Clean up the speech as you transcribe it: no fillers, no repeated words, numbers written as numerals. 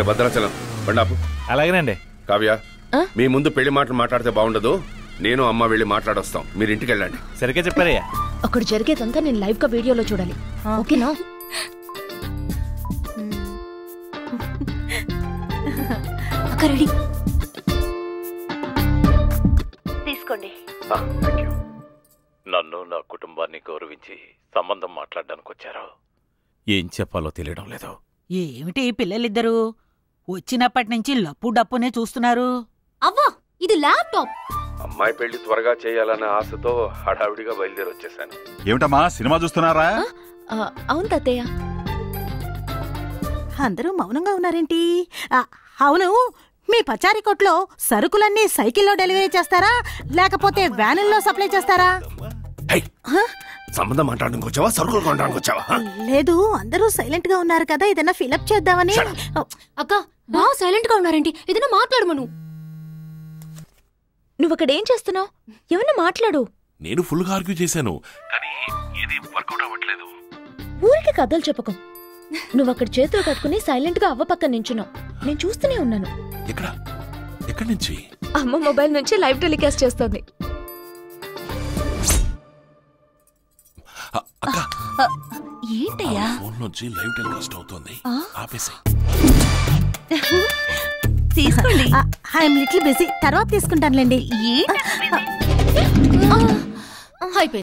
రే భద్రాచలం బండాపు. అలాగేనండి. కావ్య, మీ ముందు పెళ్లి మాటలు మాట్లాడితే బాగుండదు. నేను అమ్మ వెళ్ళి మాట్లాడొస్తాం, మీరు ఇంటికి వెళ్ళండి. సరిగ్గా చెప్పారయ్యా. అక్కడ జరిగేదంతా నేను లైవ్ గా వీడియోలో చూడాలి. ఓకేనా? రెడీ తీసుకోండి. నన్ను నా కుటుంబాన్ని గౌరవించి సంబంధం మాట్లాడడానికి వచ్చారు. ఏం చెప్పాలో తెలియడం లేదు. ఏమిటి పిల్లలిద్దరూ వచ్చినప్పటి నుంచి లప్పు డప్పునే చూస్తున్నారు? అవ్వా, ఇది ల్యాప్టాప్. అమ్మాయి పెళ్లి త్వరగా చేయాలన్న ఆశతో హడావిడిగా బయలుదేరి వచ్చేసాను. ఏమిటమ్మా సినిమా చూస్తున్నారా? అవును తాతయ్య. అందరూ మౌనంగా ఉన్నారేంటి? అవును, మీ పచారీ కొట్లో సరుకులన్నీ సైకిల్లో డెలివరీ చేస్తారా లేకపోతే వ్యానుల్లో సప్లై చేస్తారా? సంబంధం మాట్లాడడానికి వచ్చావా, సరుకులు కొనడానికి వచ్చావా? లేదు, అందరూ సైలెంట్ గా ఉన్నారు కదా, ఏదైనా ఫిలప్ చేద్దామని. అక్క, బాగా సైలెంట్ గా ఉన్నారేంటి? ఏదైనా మాట్లాడమను. నువ్వు అక్కడ ఏం చేస్తున్నావు? ఏమన్నా మాట్లాడు. నేను ఫుల్ గా ఆర్గ్యూ చేశాను, కానీ ఏది వర్కౌట్ అవ్వట్లేదు. ఊరికి కథలు చెప్పకం. నువ్వు అక్కడ చేతులు కట్టుకుని సైలెంట్ గా అవ్వ పక్కన నించున్నావు. నేను చూస్తూనే ఉన్నాను. ఎక్కడి నుంచి? అమ్మ మొబైల్ నుంచి లైవ్ టెలికాస్ట్ చేస్తుంది. ఏంటయ్యా? ఫోన్ నుంచి లైవ్ టెలికాస్ట్ అవుతుంది. ఆపేసి తీసుకోండి. ఐఎమ్ లిటిల్ బిజీ, తర్వాత తీసుకుంటానులేండి. అయిపోయింది.